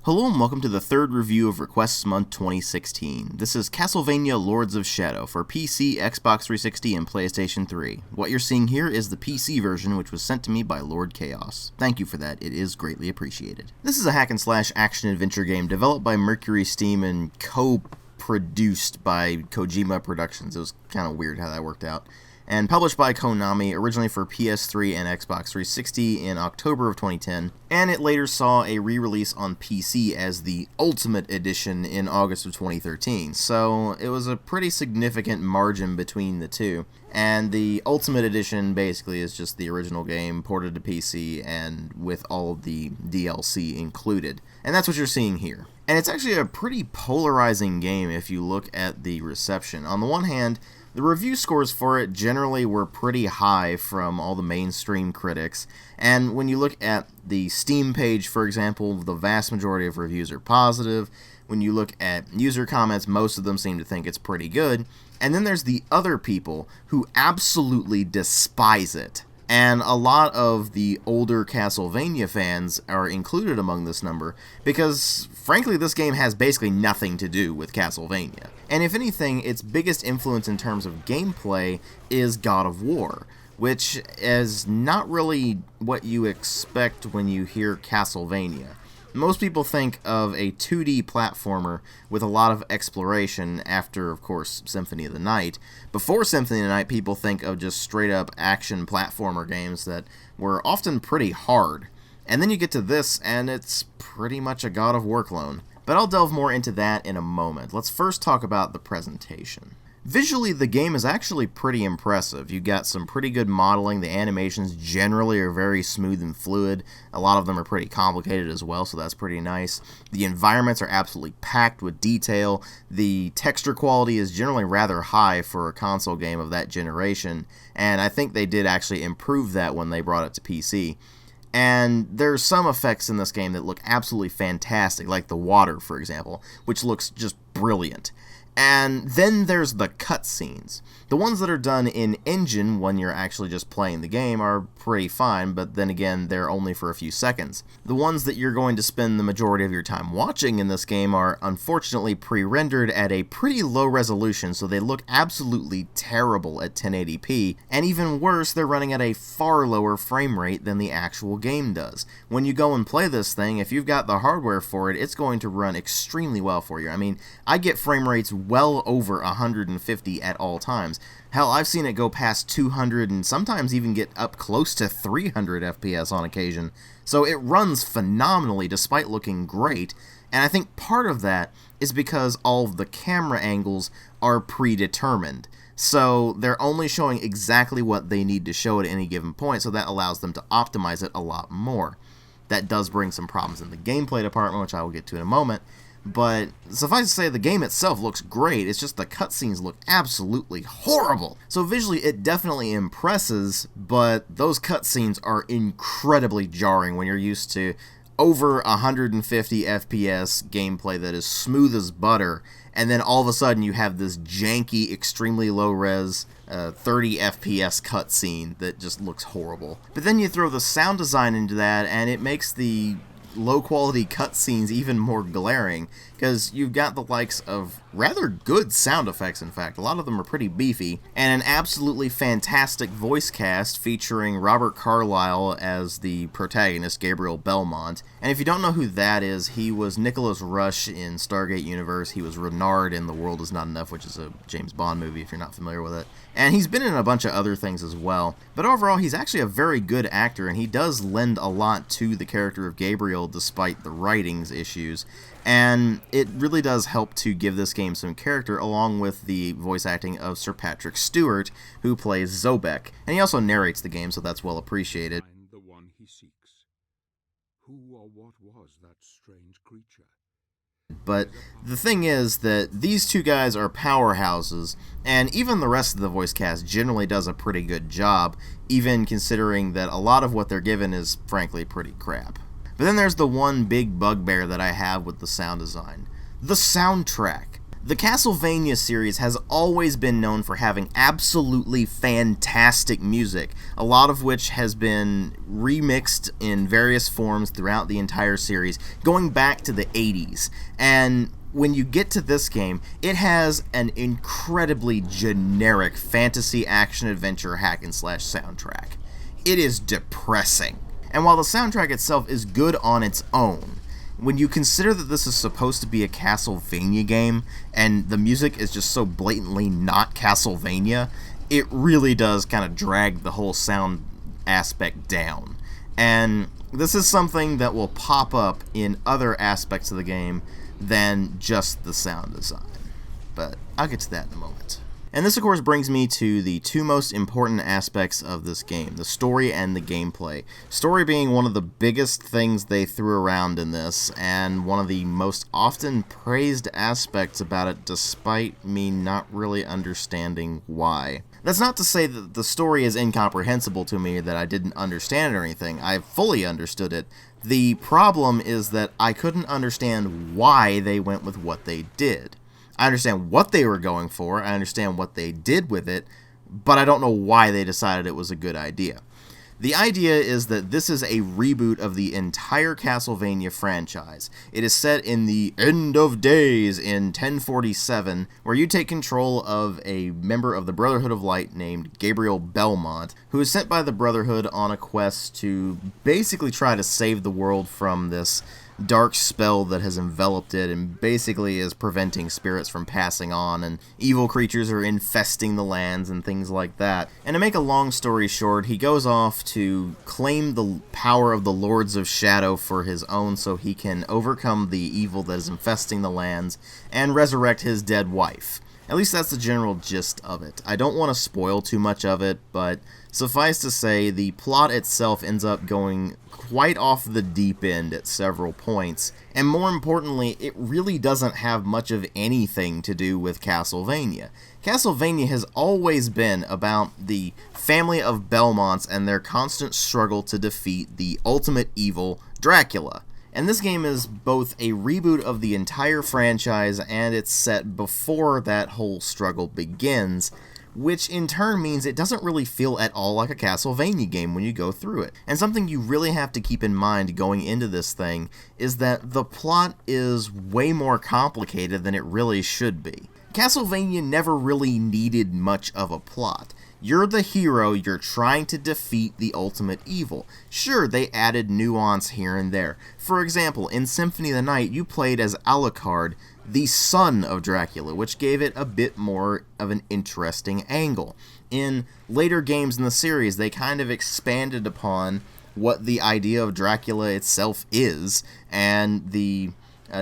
Hello and welcome to the third review of Requests Month 2016. This is Castlevania Lords of Shadow for PC, Xbox 360, and PlayStation 3. What you're seeing here is the PC version, which was sent to me by Lord Chaos. Thank you for that, it is greatly appreciated. This is a hack-and-slash action-adventure game developed by Mercury Steam and co-produced by Kojima Productions. It was kind of weird how that worked out. And published by Konami, originally for PS3 and Xbox 360 in October of 2010, and it later saw a re-release on PC as the Ultimate Edition in August of 2013, so it was a pretty significant margin between the two. And the Ultimate Edition basically is just the original game ported to PC and with all of the DLC included. And that's what you're seeing here. And it's actually a pretty polarizing game if you look at the reception. On the one hand, the review scores for it generally were pretty high from all the mainstream critics, and when you look at the Steam page, for example, the vast majority of reviews are positive. When you look at user comments, most of them seem to think it's pretty good, and then there's the other people who absolutely despise it. And a lot of the older Castlevania fans are included among this number because, frankly, this game has basically nothing to do with Castlevania. And if anything, its biggest influence in terms of gameplay is God of War, which is not really what you expect when you hear Castlevania. Most people think of a 2D platformer with a lot of exploration after, of course, Symphony of the Night. Before Symphony of the Night, people think of just straight-up action platformer games that were often pretty hard. And then you get to this, and it's pretty much a God of War clone. But I'll delve more into that in a moment. Let's first talk about the presentation. Visually, the game is actually pretty impressive. You got some pretty good modeling. The animations generally are very smooth and fluid. A lot of them are pretty complicated as well, so that's pretty nice. The environments are absolutely packed with detail. The texture quality is generally rather high for a console game of that generation, and I think they did actually improve that when they brought it to PC. And there's some effects in this game that look absolutely fantastic, like the water, for example, which looks just brilliant. And then there's the cutscenes. The ones that are done in engine when you're actually just playing the game are pretty fine, but then again, they're only for a few seconds. The ones that you're going to spend the majority of your time watching in this game are unfortunately pre-rendered at a pretty low resolution, so they look absolutely terrible at 1080p, and even worse, they're running at a far lower frame rate than the actual game does. When you go and play this thing, if you've got the hardware for it, it's going to run extremely well for you. I mean, I get frame rates well over 150 at all times. Hell, I've seen it go past 200 and sometimes even get up close to 300 FPS on occasion. So it runs phenomenally despite looking great, and I think part of that is because all of the camera angles are predetermined. So they're only showing exactly what they need to show at any given point, so that allows them to optimize it a lot more. That does bring some problems in the gameplay department, which I will get to in a moment. But suffice to say, the game itself looks great, it's just the cutscenes look absolutely horrible. So visually it definitely impresses, but those cutscenes are incredibly jarring when you're used to over 150 FPS gameplay that is smooth as butter, and then all of a sudden you have this janky, extremely low-res 30 FPS cutscene that just looks horrible. But then you throw the sound design into that, and it makes the low-quality cutscenes even more glaring, because you've got the likes of rather good sound effects, in fact. A lot of them are pretty beefy, and an absolutely fantastic voice cast featuring Robert Carlyle as the protagonist, Gabriel Belmont. And if you don't know who that is, he was Nicholas Rush in Stargate Universe. He was Renard in The World Is Not Enough, which is a James Bond movie if you're not familiar with it. And he's been in a bunch of other things as well. But overall, he's actually a very good actor, and he does lend a lot to the character of Gabriel despite the writing's issues. And it really does help to give this game some character, along with the voice acting of Sir Patrick Stewart, who plays Zobek. And he also narrates the game, so that's well appreciated. The one he seeks. Who or what was that strange creature? But the thing is that these two guys are powerhouses, and even the rest of the voice cast generally does a pretty good job, even considering that a lot of what they're given is, frankly, pretty crap. But then there's the one big bugbear that I have with the sound design. The soundtrack. The Castlevania series has always been known for having absolutely fantastic music, a lot of which has been remixed in various forms throughout the entire series, going back to the 80s. And when you get to this game, it has an incredibly generic fantasy action-adventure hack-and-slash soundtrack. It is depressing. And while the soundtrack itself is good on its own, when you consider that this is supposed to be a Castlevania game, and the music is just so blatantly not Castlevania, it really does kind of drag the whole sound aspect down. And this is something that will pop up in other aspects of the game than just the sound design. But I'll get to that in a moment. And this, of course, brings me to the two most important aspects of this game, the story and the gameplay. Story being one of the biggest things they threw around in this, and one of the most often praised aspects about it, despite me not really understanding why. That's not to say that the story is incomprehensible to me, that I didn't understand it or anything. I fully understood it. The problem is that I couldn't understand why they went with what they did. I understand what they were going for, I understand what they did with it, but I don't know why they decided it was a good idea. The idea is that this is a reboot of the entire Castlevania franchise. It is set in the end of days in 1047, where you take control of a member of the Brotherhood of Light named Gabriel Belmont, who is sent by the Brotherhood on a quest to basically try to save the world from this dark spell that has enveloped it and basically is preventing spirits from passing on, and evil creatures are infesting the lands and things like that. And to make a long story short, he goes off to claim the power of the Lords of Shadow for his own so he can overcome the evil that is infesting the lands and resurrect his dead wife. At least that's the general gist of it. I don't want to spoil too much of it, but suffice to say, the plot itself ends up going quite off the deep end at several points, and more importantly, it really doesn't have much of anything to do with Castlevania. Castlevania has always been about the family of Belmonts and their constant struggle to defeat the ultimate evil, Dracula. And this game is both a reboot of the entire franchise, and it's set before that whole struggle begins, which in turn means it doesn't really feel at all like a Castlevania game when you go through it. And something you really have to keep in mind going into this thing is that the plot is way more complicated than it really should be. Castlevania never really needed much of a plot. You're the hero, you're trying to defeat the ultimate evil. Sure, they added nuance here and there. For example, in Symphony of the Night, you played as Alucard, the son of Dracula, which gave it a bit more of an interesting angle. In later games in the series, they kind of expanded upon what the idea of Dracula itself is, and the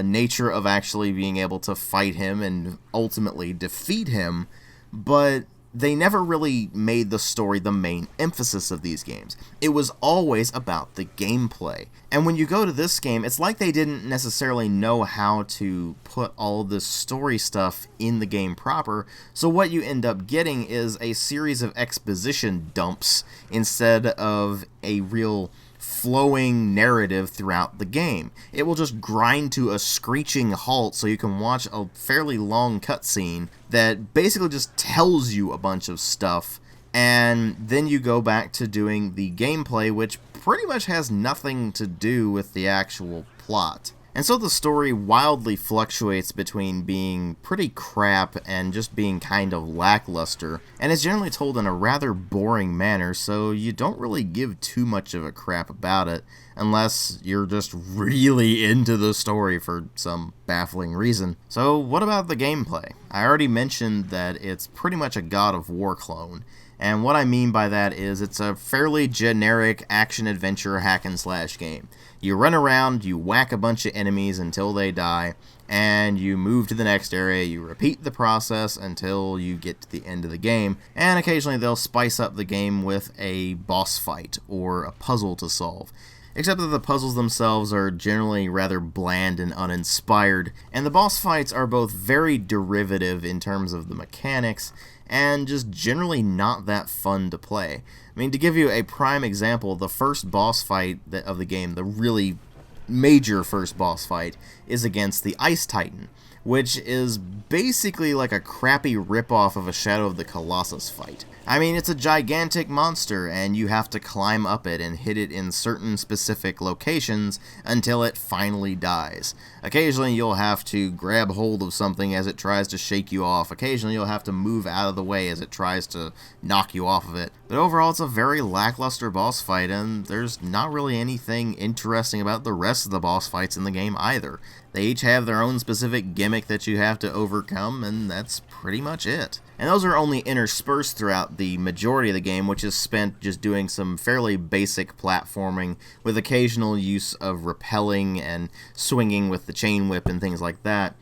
nature of actually being able to fight him and ultimately defeat him, but they never really made the story the main emphasis of these games. It was always about the gameplay. And when you go to this game, it's like they didn't necessarily know how to put all this story stuff in the game proper, so what you end up getting is a series of exposition dumps instead of a real flowing narrative throughout the game. It will just grind to a screeching halt so you can watch a fairly long cutscene that basically just tells you a bunch of stuff, and then you go back to doing the gameplay, which pretty much has nothing to do with the actual plot. And so the story wildly fluctuates between being pretty crap and just being kind of lackluster, and is generally told in a rather boring manner, so you don't really give too much of a crap about it, unless you're just really into the story for some baffling reason. So what about the gameplay? I already mentioned that it's pretty much a God of War clone, and what I mean by that is it's a fairly generic action-adventure hack-and-slash game. You run around, you whack a bunch of enemies until they die, and you move to the next area, you repeat the process until you get to the end of the game, and occasionally they'll spice up the game with a boss fight or a puzzle to solve. Except that the puzzles themselves are generally rather bland and uninspired, and the boss fights are both very derivative in terms of the mechanics, and just generally not that fun to play. I mean, to give you a prime example, the first boss fight of the game, the really major first boss fight, is against the Ice Titan, which is basically like a crappy ripoff of a Shadow of the Colossus fight. I mean, it's a gigantic monster, and you have to climb up it and hit it in certain specific locations until it finally dies. Occasionally you'll have to grab hold of something as it tries to shake you off. Occasionally you'll have to move out of the way as it tries to knock you off of it. But overall, it's a very lackluster boss fight, and there's not really anything interesting about the rest of the boss fights in the game either. They each have their own specific gimmick that you have to overcome, and that's pretty much it. And those are only interspersed throughout the majority of the game, which is spent just doing some fairly basic platforming with occasional use of rappelling and swinging with the chain whip and things like that,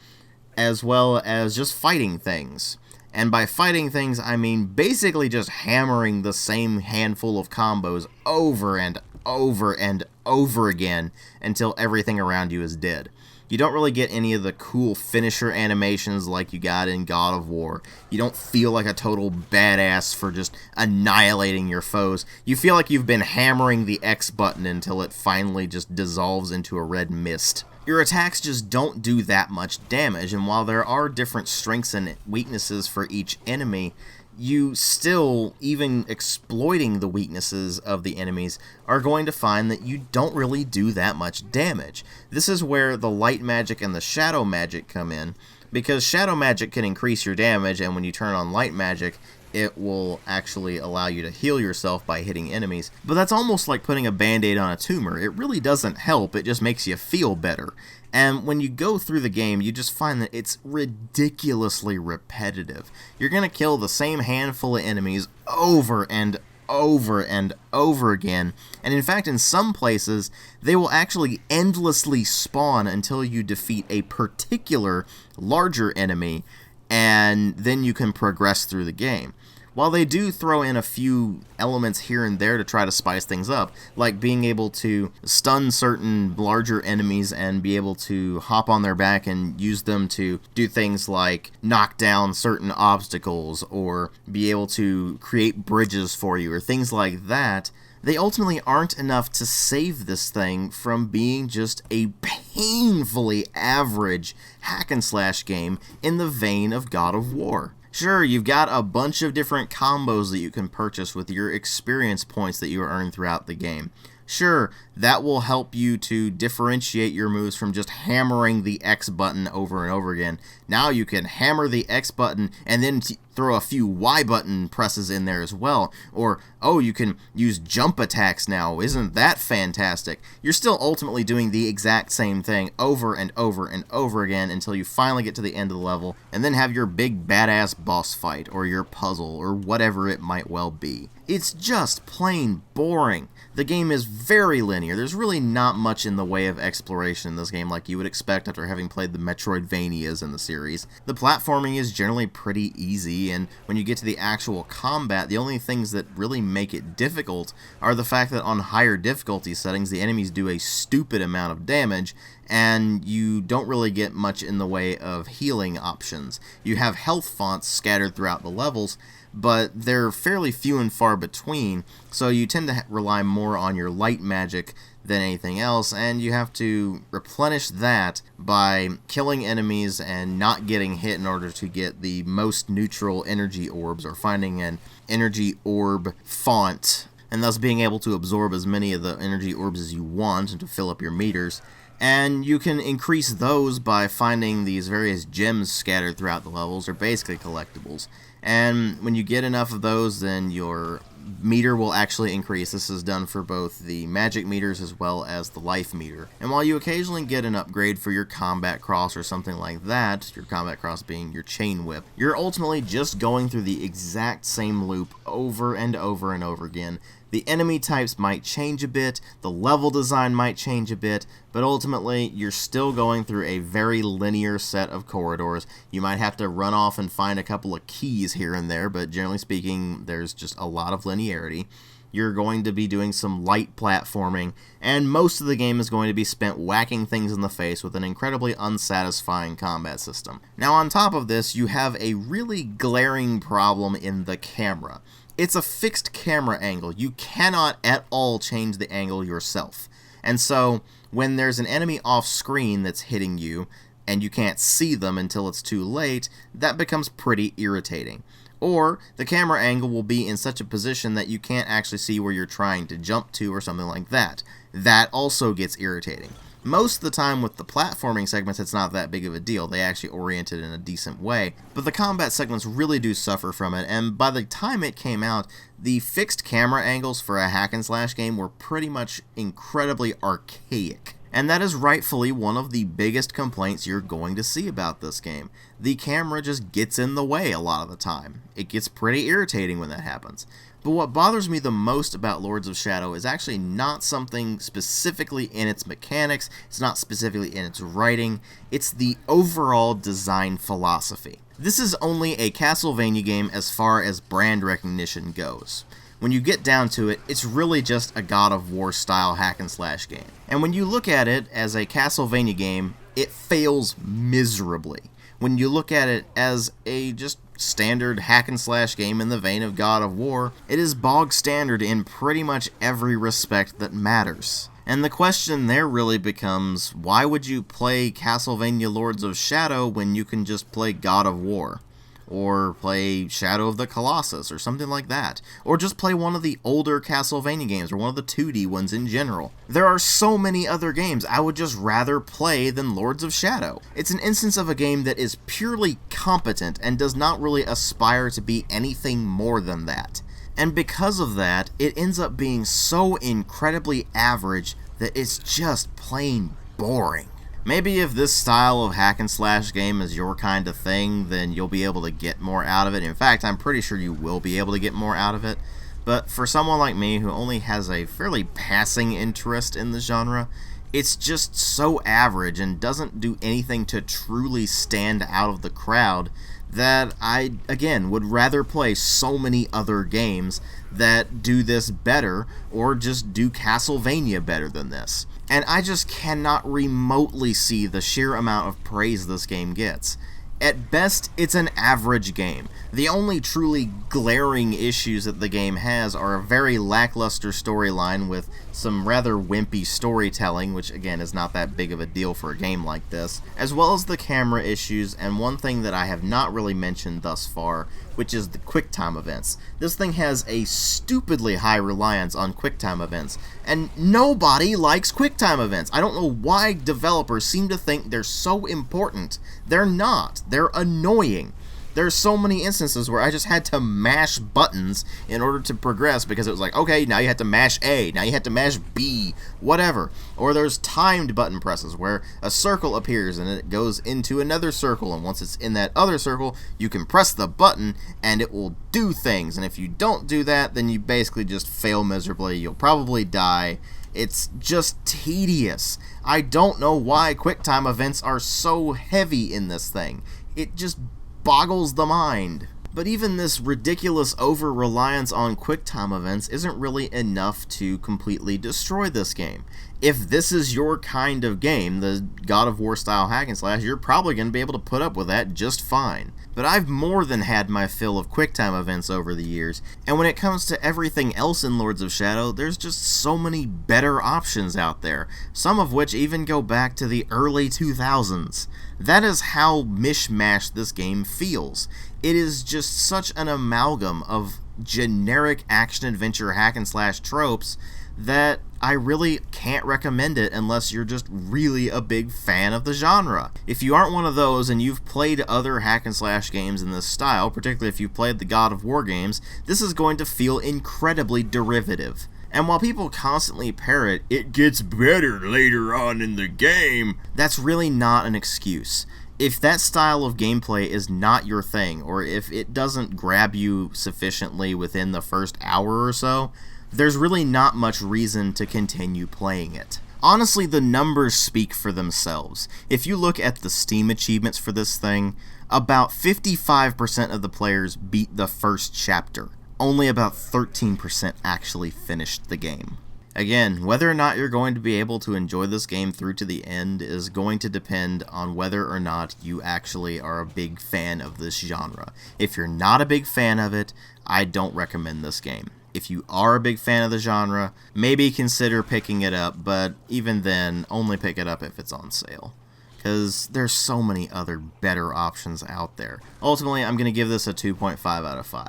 as well as just fighting things. And by fighting things, I mean basically just hammering the same handful of combos over and over and over again until everything around you is dead. You don't really get any of the cool finisher animations like you got in God of War. You don't feel like a total badass for just annihilating your foes. You feel like you've been hammering the X button until it finally just dissolves into a red mist. Your attacks just don't do that much damage, and while there are different strengths and weaknesses for each enemy, you still, even exploiting the weaknesses of the enemies, are going to find that you don't really do that much damage. This is where the light magic and the shadow magic come in, because shadow magic can increase your damage, and when you turn on light magic, it will actually allow you to heal yourself by hitting enemies. But that's almost like putting a band-aid on a tumor. It really doesn't help, it just makes you feel better. And when you go through the game, you just find that it's ridiculously repetitive. You're going to kill the same handful of enemies over and over and over again, and in fact, in some places, they will actually endlessly spawn until you defeat a particular larger enemy, and then you can progress through the game. While they do throw in a few elements here and there to try to spice things up, like being able to stun certain larger enemies and be able to hop on their back and use them to do things like knock down certain obstacles or be able to create bridges for you or things like that, they ultimately aren't enough to save this thing from being just a painfully average hack-and-slash game in the vein of God of War. Sure, you've got a bunch of different combos that you can purchase with your experience points that you earn throughout the game. Sure, that will help you to differentiate your moves from just hammering the X button over and over again. Now you can hammer the X button and then throw a few Y button presses in there as well. Or, oh, you can use jump attacks now. Isn't that fantastic? You're still ultimately doing the exact same thing over and over and over again until you finally get to the end of the level and then have your big badass boss fight or your puzzle or whatever it might well be. It's just plain boring. The game is very linear. There's really not much in the way of exploration in this game like you would expect after having played the Metroidvanias in the series. The platforming is generally pretty easy, and when you get to the actual combat, the only things that really make it difficult are the fact that on higher difficulty settings, the enemies do a stupid amount of damage, and you don't really get much in the way of healing options. You have health fonts scattered throughout the levels, but they're fairly few and far between, so you tend to rely more on your light magic than anything else, and you have to replenish that by killing enemies and not getting hit in order to get the most neutral energy orbs, or finding an energy orb font, and thus being able to absorb as many of the energy orbs as you want and to fill up your meters. And you can increase those by finding these various gems scattered throughout the levels, or basically collectibles. And when you get enough of those, then your meter will actually increase. This is done for both the magic meters as well as the life meter. And while you occasionally get an upgrade for your combat cross or something like that, your combat cross being your chain whip, you're ultimately just going through the exact same loop over and over and over again. The enemy types might change a bit, the level design might change a bit, but ultimately you're still going through a very linear set of corridors. You might have to run off and find a couple of keys here and there, but generally speaking, there's just a lot of linearity. You're going to be doing some light platforming, and most of the game is going to be spent whacking things in the face with an incredibly unsatisfying combat system. Now, on top of this, you have a really glaring problem in the camera. It's a fixed camera angle. You cannot at all change the angle yourself. And so when there's an enemy off screen that's hitting you, and you can't see them until it's too late, that becomes pretty irritating. Or the camera angle will be in such a position that you can't actually see where you're trying to jump to or something like that. That also gets irritating. Most of the time with the platforming segments, it's not that big of a deal. They actually orient it in a decent way. But the combat segments really do suffer from it, and by the time it came out, the fixed camera angles for a hack and slash game were pretty much incredibly archaic. And that is rightfully one of the biggest complaints you're going to see about this game. The camera just gets in the way a lot of the time. It gets pretty irritating when that happens. But what bothers me the most about Lords of Shadow is actually not something specifically in its mechanics, it's not specifically in its writing, it's the overall design philosophy. This is only a Castlevania game as far as brand recognition goes. When you get down to it, it's really just a God of War style hack and slash game. And when you look at it as a Castlevania game, it fails miserably. When you look at it as a just standard hack and slash game in the vein of God of War, it is bog standard in pretty much every respect that matters. And the question there really becomes, why would you play Castlevania Lords of Shadow when you can just play God of War? Or play Shadow of the Colossus, or something like that. Or just play one of the older Castlevania games, or one of the 2D ones in general. There are so many other games I would just rather play than Lords of Shadow. It's an instance of a game that is purely competent, and does not really aspire to be anything more than that. And because of that, it ends up being so incredibly average that it's just plain boring. Maybe if this style of hack and slash game is your kind of thing, then you'll be able to get more out of it. In fact, I'm pretty sure you will be able to get more out of it. But for someone like me who only has a fairly passing interest in the genre, it's just so average and doesn't do anything to truly stand out of the crowd that I, again, would rather play so many other games that do this better, or just do Castlevania better than this. And I just cannot remotely see the sheer amount of praise this game gets. At best, it's an average game. The only truly glaring issues that the game has are a very lackluster storyline with some rather wimpy storytelling, which again is not that big of a deal for a game like this, as well as the camera issues, and one thing that I have not really mentioned thus far, which is the QuickTime events. This thing has a stupidly high reliance on QuickTime events, and nobody likes QuickTime events. I don't know why developers seem to think they're so important. They're not. They're annoying. There's so many instances where I just had to mash buttons in order to progress because it was like, okay, now you have to mash A, now you have to mash B, whatever. Or there's timed button presses where a circle appears and it goes into another circle, and once it's in that other circle, you can press the button and it will do things. And if you don't do that, then you basically just fail miserably. You'll probably die. It's just tedious. I don't know why QuickTime events are so heavy in this thing. It just boggles the mind. But even this ridiculous over-reliance on QuickTime events isn't really enough to completely destroy this game. If this is your kind of game, the God of War style hack and slash, you're probably going to be able to put up with that just fine. But I've more than had my fill of QuickTime events over the years, and when it comes to everything else in Lords of Shadow, there's just so many better options out there, some of which even go back to the early 2000s. That is how mishmash this game feels. It is just such an amalgam of generic action-adventure hack-and-slash tropes that I really can't recommend it unless you're just really a big fan of the genre. If you aren't one of those and you've played other hack-and-slash games in this style, particularly if you've played the God of War games, this is going to feel incredibly derivative. And while people constantly parrot, "it gets better later on in the game," that's really not an excuse. If that style of gameplay is not your thing, or if it doesn't grab you sufficiently within the first hour or so, there's really not much reason to continue playing it. Honestly, the numbers speak for themselves. If you look at the Steam achievements for this thing, about 55% of the players beat the first chapter. Only about 13% actually finished the game. Again, whether or not you're going to be able to enjoy this game through to the end is going to depend on whether or not you actually are a big fan of this genre. If you're not a big fan of it, I don't recommend this game. If you are a big fan of the genre, maybe consider picking it up, but even then, only pick it up if it's on sale, because there's so many other better options out there. Ultimately, I'm going to give this a 2.5 out of 5.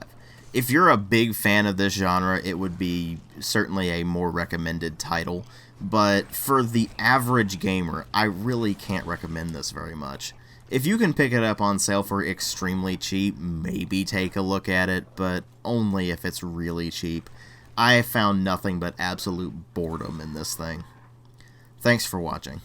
If you're a big fan of this genre, it would be certainly a more recommended title, but for the average gamer, I really can't recommend this very much. If you can pick it up on sale for extremely cheap, maybe take a look at it, but only if it's really cheap. I have found nothing but absolute boredom in this thing. Thanks for watching.